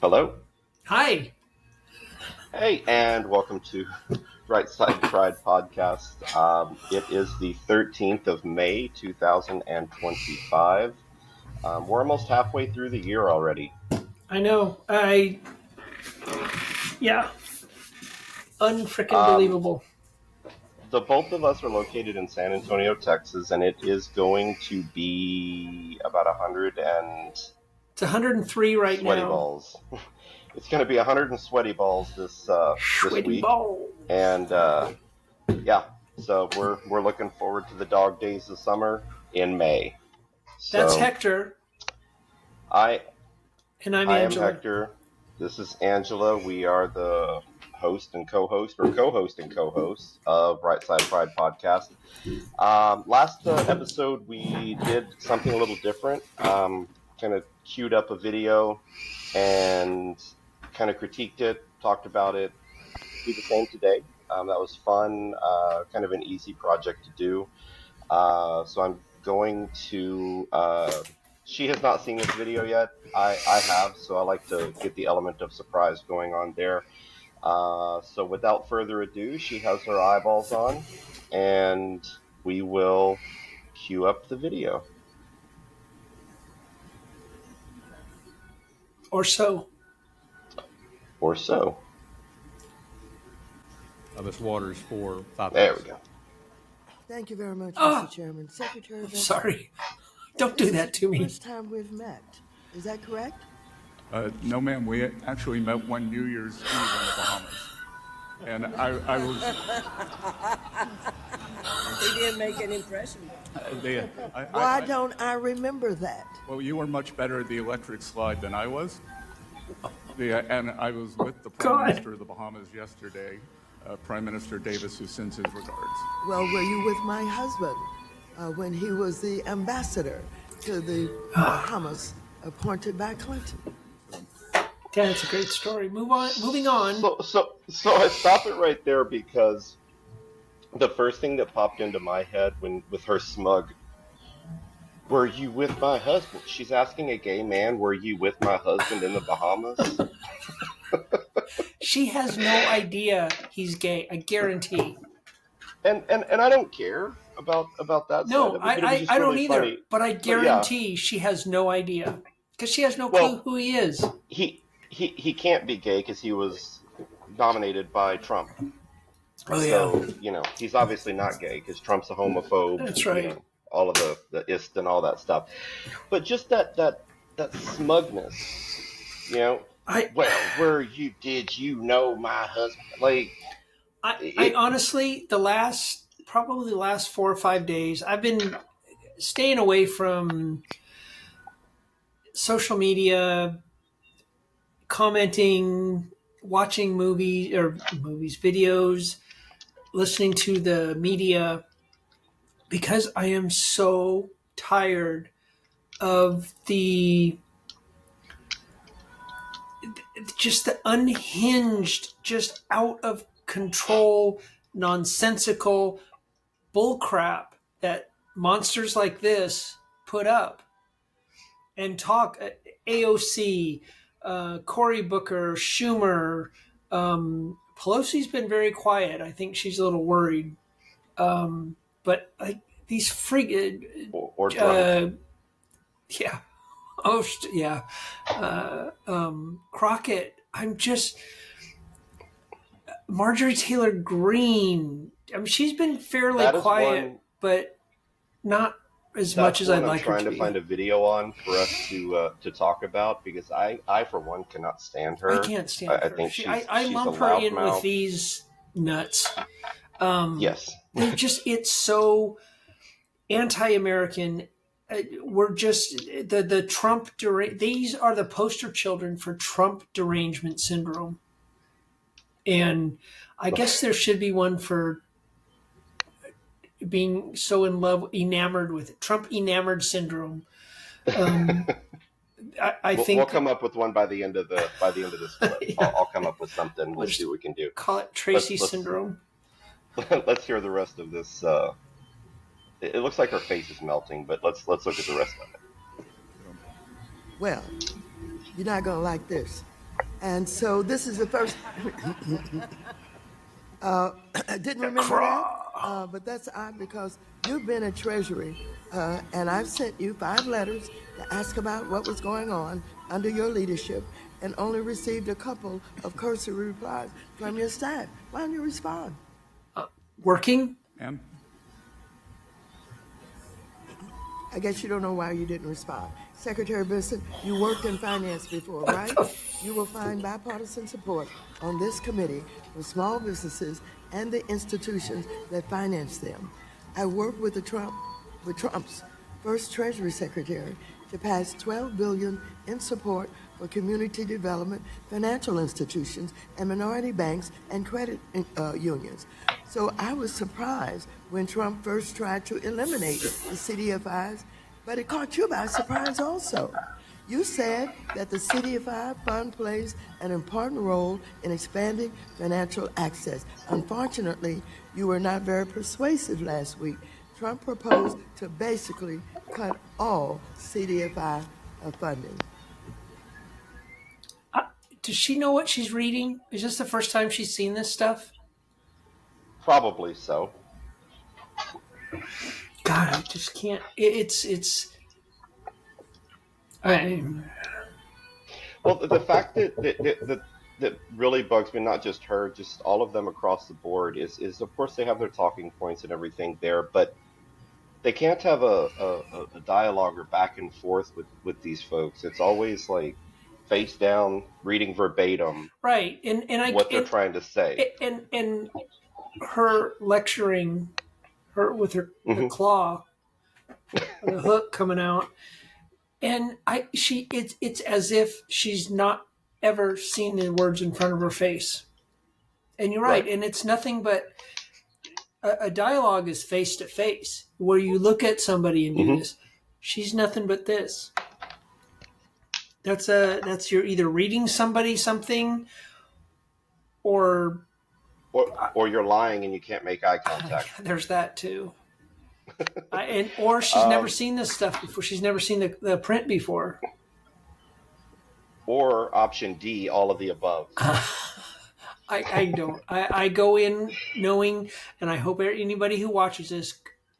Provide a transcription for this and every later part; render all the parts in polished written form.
Hello. Hi. Hey, and welcome to Right Side Pride Podcast. It is the 13th of May, 2025. We're almost halfway through the year already. I know. Yeah. Unfreaking Um, believable. the both of us are located in San Antonio, Texas, and it is going to be about 100 and It's 103 right sweaty now. balls. It's going to be 100 and sweaty balls this Sweaty week, ball. and yeah. So we're looking forward to the dog days of summer in May. That's So Hector, I and I'm I am Angela. Hector. This is Angela. We are the host and co-host, or co-host and co-host of Right Side Pride Podcast. Last episode we did something a little different. Kind of queued up a video and kind of critiqued it, talked about it. Do the same today. That was fun. Kind of an easy project to do. So I'm going to. She has not seen this video yet. I have, so I like to get the element of surprise going on there. So without further ado, she has her eyeballs on, and we will cue up the video. Or so. Or so. This water is for 5 There minutes. we go. Thank you very much, Ah! Mr. Chairman. Secretary of Sorry. Don't do This that is to the me. first time we've met. Is that correct? No, ma'am, we actually met one New Year's Eve in the Bahamas. And I was... He didn't make an impression. Why don't I remember that? Well, you were much better at the electric slide than I was. And I was with the Prime God. Minister of the Bahamas yesterday, Prime Minister Davis, who sends his regards. Well, were you with my husband when he was the ambassador to the Bahamas appointed by Clinton? That's a great story. Moving on. So I stop it right there because the first thing that popped into my head when with her smug, were you with my husband? She's asking a gay man, were you with my husband in the Bahamas? She has no idea he's gay. I guarantee. And I don't care about that. No, side of it, but it was just I don't really either. funny. But I yeah. guarantee she has no idea because she has no clue Well, who he is. he can't be gay because he was nominated by Trump. Oh So, he's obviously not gay because Trump's a homophobe. That's right. All of the ist and all that stuff. But just that smugness, well, did you know my husband? Like, I honestly, probably the last 4 or 5 days, I've been staying away from social media, commenting, watching videos, listening to the media, because I am so tired of the unhinged, just out of control, nonsensical bullcrap that monsters like this put up and talk. AOC, Cory Booker, Schumer, Pelosi's been very quiet. I think she's a little worried. But like these friggin' or drunk. yeah. Oh, yeah. Crockett. I'm just Marjorie Taylor Greene. I mean, she's been fairly quiet, but not as much as I'd like her to be. I'm trying to find a video on for us to talk about because I for one cannot stand her. I can't stand her. I think I lump her in with these nuts. Yes. It's so anti-American. We're just the Trump. These are the poster children for Trump derangement syndrome, and I guess there should be one for being so enamored with it. Trump enamored syndrome. I think we'll come up with one by the end of this clip. Yeah. I'll come up with something. We'll see what we can do. Call it Tracy syndrome. Let's hear the rest of this. It looks like her face is melting, but let's look at the rest of it. Well, you're not going to like this. And so this is the first. I didn't remember that, but that's odd because you've been at Treasury, and I've sent you 5 letters to ask about what was going on under your leadership, and only received a couple of cursory replies from your staff. Why don't you respond? Working? Ma'am? I guess you don't know why you didn't respond. Secretary Benson, you worked in finance before, right? You will find bipartisan support on this committee for small businesses and the institutions that finance them. I worked with Trump's first Treasury Secretary to pass $12 billion in support for community development, financial institutions, and minority banks and credit unions. So I was surprised when Trump first tried to eliminate the CDFIs, but it caught you by surprise also. You said that the CDFI fund plays an important role in expanding financial access. Unfortunately, you were not very persuasive last week. Trump proposed to basically cut all CDFI funding. Does she know what she's reading? Is this the first time she's seen this stuff? Probably so. God, I just can't. Well, the fact that really bugs me, not just her, just all of them across the board, is of course they have their talking points and everything there, but they can't have a dialogue or back and forth with these folks. It's always like face down, reading verbatim right, what they're trying to say. And her lecturing her with her the claw, the hook coming out, and it's as if she's not ever seen the words in front of her face. And you're right. And it's nothing but a dialogue is face to face, where you look at somebody and do this. She's nothing but this. That's you're either reading somebody something, or you're lying and you can't make eye contact. There's that too. Or she's never seen this stuff before. She's never seen the print before. Or option D, all of the above. I don't. I go in knowing, and I hope anybody who watches this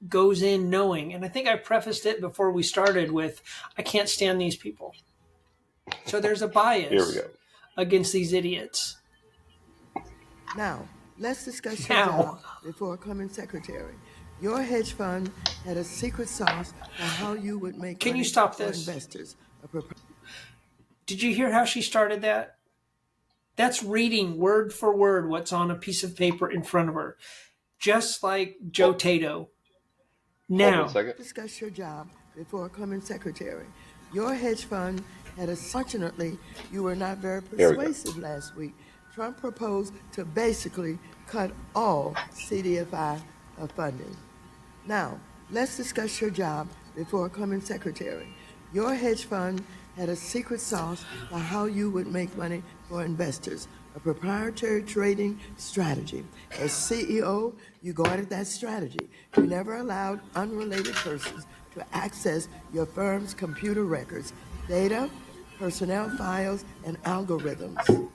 goes in knowing. And I think I prefaced it before we started with, I can't stand these people. So there's a bias Here we go. against these idiots. Now, let's discuss your job before coming secretary. Your hedge fund had a secret sauce on how you would make Can money you stop for this? investors. Did you hear how she started that? That's reading word for word what's on a piece of paper in front of her. Just like Joe Tato. Now, discuss your job before coming secretary. Your hedge fund had fortunately, you were not very persuasive last week. Trump proposed to basically cut all CDFI funding. Now, let's discuss your job before coming secretary. Your hedge fund had a secret sauce for how you would make money for investors, a proprietary trading strategy. As CEO, you guarded that strategy. You never allowed unrelated persons to access your firm's computer records, data, personnel files, and algorithms,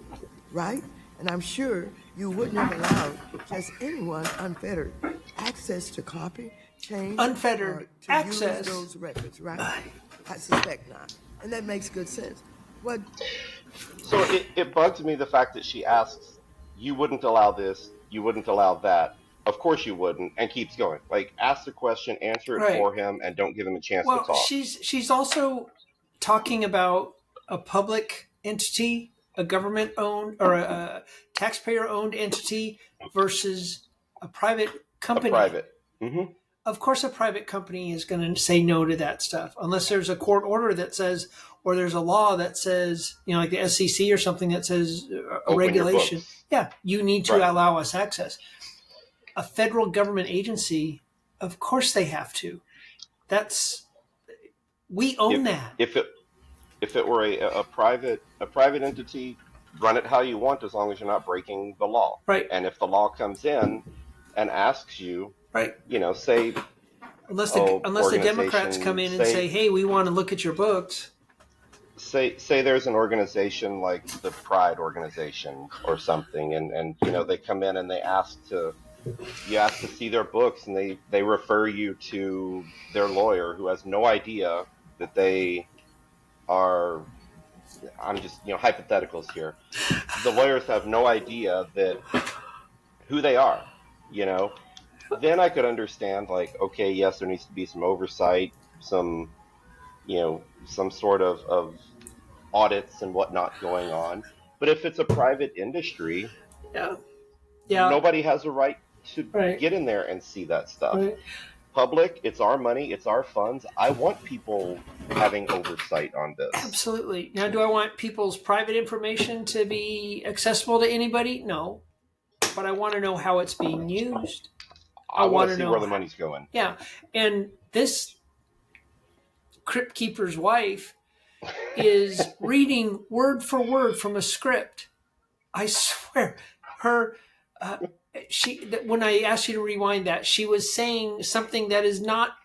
right? And I'm sure you wouldn't have allowed just anyone unfettered access to copy, change, unfettered or to access use those records, right? I suspect not. And that makes good sense. What? So it bugs me the fact that she asks, you wouldn't allow this, you wouldn't allow that. Of course you wouldn't, and keeps going. Like, ask the question, answer it for him, and don't give him a chance to talk. She's also talking about a public entity, a government-owned or a taxpayer-owned entity versus a private company. Mm-hmm. Of course, a private company is going to say no to that stuff unless there's a court order that says, or there's a law that says, like the SEC or something that says a regulation. Yeah, you need to allow us access. A federal government agency, of course they have to. We own that. If it were a private entity, run it how you want as long as you're not breaking the law. Right. And if the law comes in and asks you, say, unless the Democrats come in and say, hey, we want to look at your books. say there's an organization like the Pride organization or something, and they come in and you ask to see their books, and they refer you to their lawyer who has no idea that they are. I'm just hypotheticals here. The lawyers have no idea that who they are. You know, then I could understand, like, okay, yes, there needs to be some oversight, some sort of audits and whatnot going on. But if it's a private industry, Yeah. Yeah. nobody has a right to Right. get in there and see that stuff. Right. Public, it's our money, it's our funds. I want people having oversight on this. Absolutely. Now, do I want people's private information to be accessible to anybody? No. But I want to know how it's being used. I want to see where the money's going. Yeah. And this crypt keeper's wife is reading word for word from a script. I swear, when I asked you to rewind that, she was saying something that is not.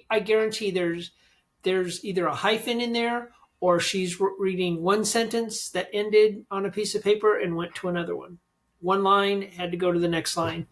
I guarantee there's either a hyphen in there, or she's reading one sentence that ended on a piece of paper and went to another one. One line had to go to the next line.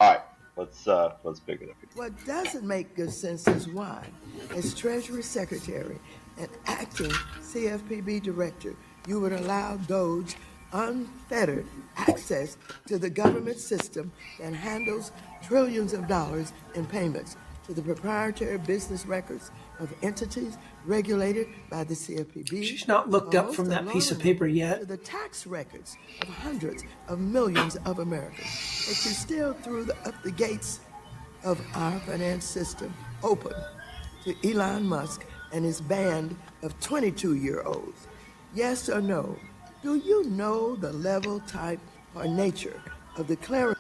All right, let's pick it up here. What doesn't make good sense is why, as Treasury Secretary and acting CFPB Director, you would allow Doge unfettered access to the government system that handles trillions of dollars in payments to the proprietary business records of entities regulated by the CFPB. She's not looked up from that piece of paper yet. To the tax records of hundreds of millions of Americans. But you still threw up the gates of our finance system open to Elon Musk and his band of 22-year-olds. Yes or no? Do you know the level, type, or nature of the clearance?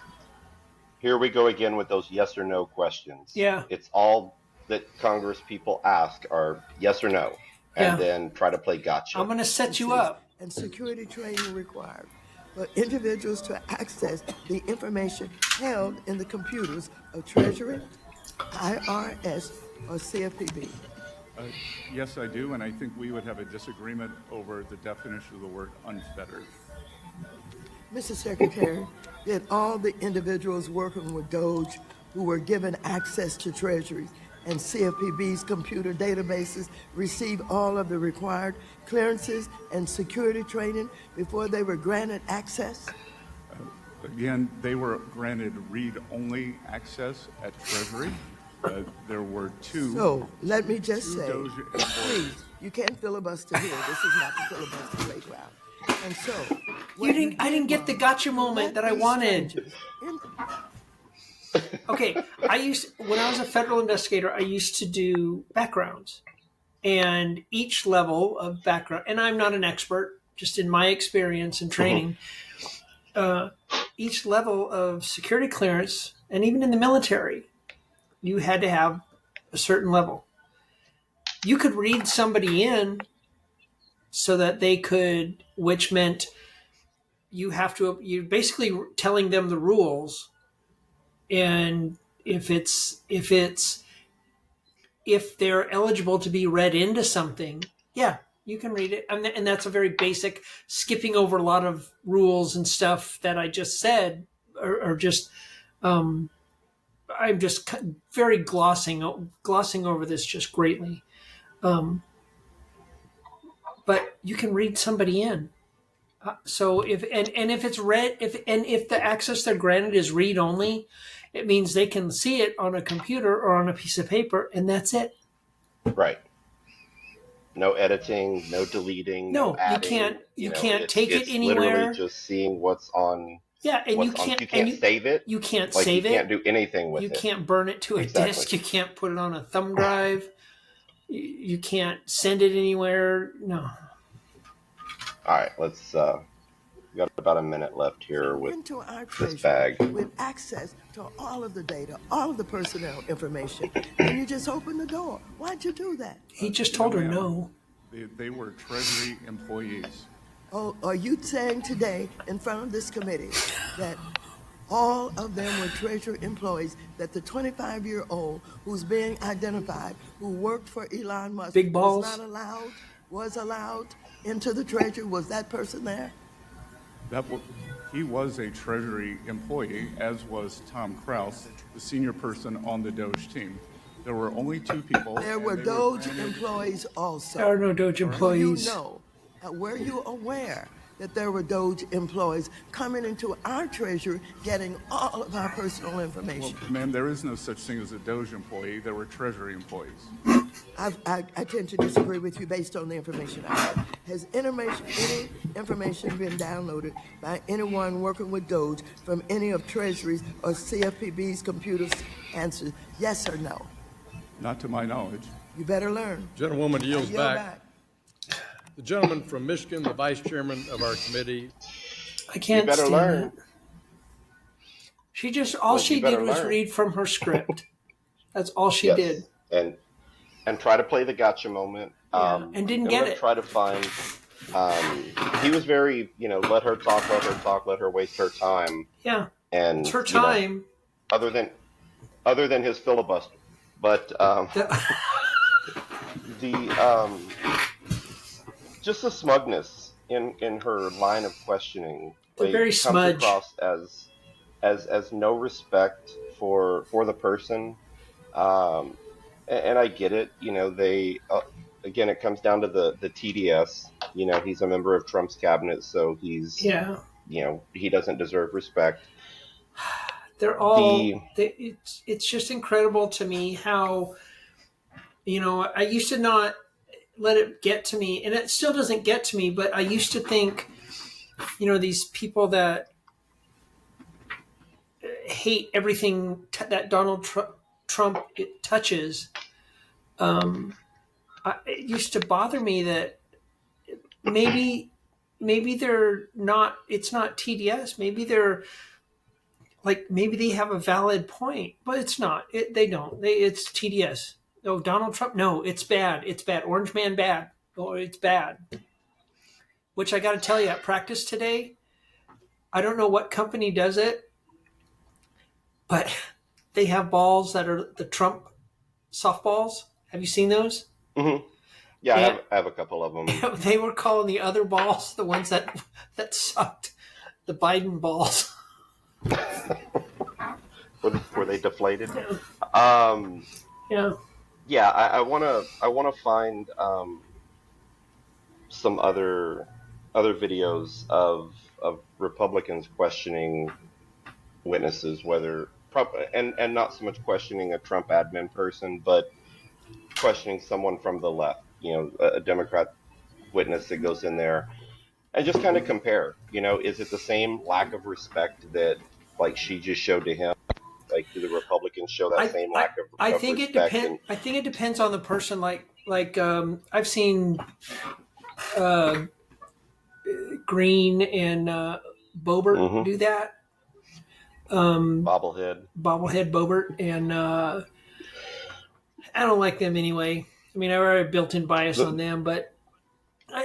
Here we go again with those yes or no questions. Yeah. It's all that Congress people ask are yes or no, and then try to play gotcha. I'm going to set you up. And security training required for individuals to access the information held in the computers of Treasury, IRS, or CFPB. Yes, I do, and I think we would have a disagreement over the definition of the word unfettered. Mr. Secretary, did all the individuals working with Doge who were given access to Treasury and CFPB's computer databases receive all of the required clearances and security training before they were granted access? Again, they were granted read-only access at Treasury. There were two. So let me just say, Doge please, you can't filibuster here. This is not the filibuster playground. And so, I didn't get the gotcha moment that I wanted. Okay, when I was a federal investigator, I used to do backgrounds, and each level of background, and I'm not an expert, just in my experience and training, each level of security clearance, and even in the military, you had to have a certain level. You could read somebody in so that they could, which meant you're basically telling them the rules. And if they're eligible to be read into something, yeah, you can read it. And that's a very basic, skipping over a lot of rules and stuff that I just said, or just, I'm just very glossing over this just greatly. But you can read somebody in. So if it's read, if the access they're granted is read only, it means they can see it on a computer or on a piece of paper, and that's it. Right. No editing, no deleting, no adding. You can't take it it's anywhere. Literally just seeing what's on. Yeah, and you can't save it. You can't save it. You can't do anything with it. You can't burn it to a disk. You can't put it on a thumb drive. You can't send it anywhere. No. All right, let's. We got about a minute left here with into our this bag. With access to all of the data, all of the personnel information, and you just open the door. Why'd you do that? He just told her no. They were Treasury employees. Oh, are you saying today in front of this committee that All of them were Treasury employees that the 25-year-old who's being identified, who worked for Elon Musk, Big balls. was allowed into the Treasury. Was that person there? He was a Treasury employee, as was Tom Kraus, the senior person on the Doge team. There were only two people. There were Doge employees also. There are no Doge employees. Were you aware that there were Doge employees coming into our Treasury getting all of our personal information? Well, ma'am, there is no such thing as a Doge employee. There were Treasury employees. I tend to disagree with you based on the information I have. Has any information been downloaded by anyone working with Doge from any of Treasury's or CFPB's computers? Answer yes or no. Not to my knowledge. You better learn. Gentlewoman yields Yield back. The gentleman from Michigan, the vice chairman of our committee. I can't You better stand learn. it. She just all she did was read from her script. That's all she did. And try to play the gotcha moment. And didn't get it. Try to find. He was very, let her talk, let her waste her time. Yeah, And it's her time. Other than his filibuster, but just the smugness in her line of questioning. Very smudge. Comes across as no respect for the person. And I get it. They again, it comes down to the TDS. He's a member of Trump's cabinet, so he's he doesn't deserve respect. They're all. It's just incredible to me how I used to not let it get to me, and it still doesn't get to me. But I used to think, these people that hate everything that Donald Trump touches. It used to bother me that maybe they're not. It's not TDS. Maybe they're maybe they have a valid point, but it's not. They don't. It's TDS. No, Donald Trump. No, it's bad. It's bad. Orange man bad. Oh, it's bad. Which I got to tell you, at practice today, I don't know what company does it, but they have balls that are the Trump softballs. Have you seen those? Mm-hmm. Yeah, I have a couple of them. They were calling the other balls the ones that sucked, the Biden balls. Were they deflated? Yeah. Yeah, I wanna find some other videos of Republicans questioning witnesses, and not so much questioning a Trump admin person, but questioning someone from the left, a Democrat witness that goes in there, and just kind of compare, is it the same lack of respect that she just showed to him? Do the Republicans show that same lack of respect? I think it depends. I think it depends on the person. I've seen Green and Boebert do that. Bobblehead Boebert, and I don't like them anyway. I mean, I already have built-in bias on them, but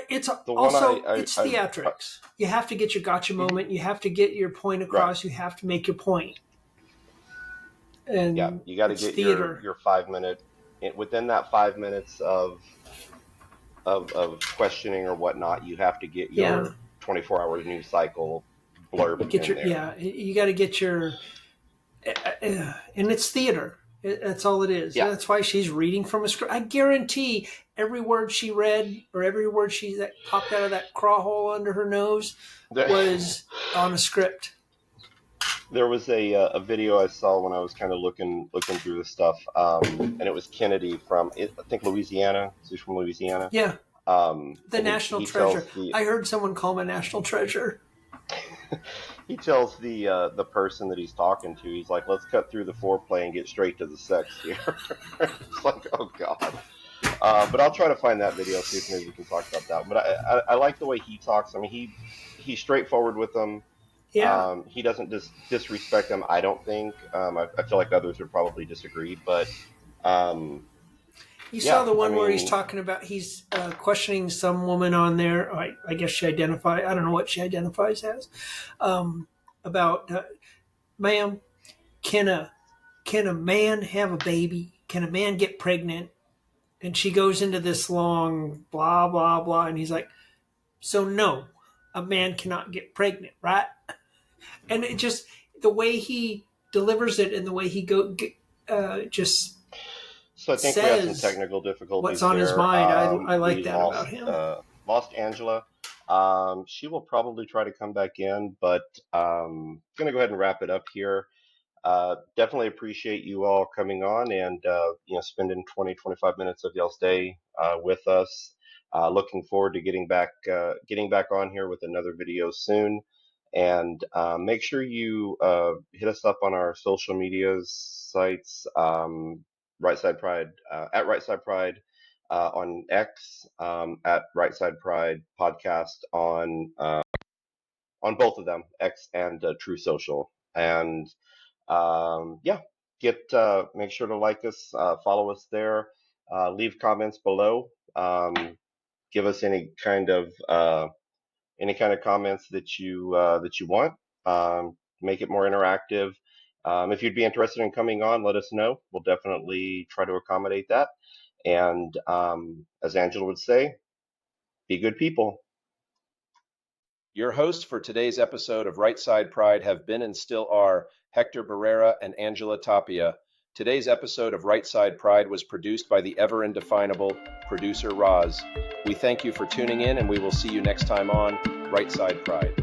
it's also theatrics. You have to get your gotcha moment. You have to get your point across. Right. You have to make your point. And yeah, you got to get your 5 minute within that 5 minutes of questioning or whatnot. You have to get your 24-hour news cycle blurb. You got to get your, and it's theater. That's all it is. Yeah. That's why she's reading from a script. I guarantee every word she read or every word that popped out of that craw hole under her nose was on a script. There was a video I saw when I was kind of looking through the stuff, and it was Kennedy from, I think, Louisiana. He's from Louisiana. Yeah. The national treasure. I heard someone call him a national treasure. He tells the person that he's talking to, he's like, let's cut through the foreplay and get straight to the sex here. It's like, oh, God. But I'll try to find that video, see if maybe we can talk about that. But I like the way he talks. I mean, he's straightforward with them. Yeah. He doesn't disrespect them, I don't think. I feel like others would probably disagree, but you saw the one where he's talking about he's questioning some woman on there. I guess I don't know what she identifies as, about ma'am, can a man have a baby? Can a man get pregnant? And she goes into this long blah blah blah, and he's like, so no, a man cannot get pregnant, right? And it just, the way he delivers it and the way he just So I think we have some says technical difficulties what's on his here. mind. I like We that about him. lost Angela. She will probably try to come back in, but going to go ahead and wrap it up here. Definitely appreciate you all coming on and spending 20-25 minutes of y'all's day with us. Looking forward to getting back on here with another video soon. And make sure you hit us up on our social media sites, Right Side Pride, at Right Side Pride on X, at Right Side Pride Podcast on both of them, X and True Social. And yeah, make sure to like us, follow us there, leave comments below, give us any kind of comments that you want. Make it more interactive. If you'd be interested in coming on, let us know. We'll definitely try to accommodate that. And as Angela would say, be good people. Your hosts for today's episode of Right Side Pride have been and still are Hector Barrera and Angela Tapia. Today's episode of Right Side Pride was produced by the ever indefinable producer Roz. We thank you for tuning in, and we will see you next time on Right Side Pride.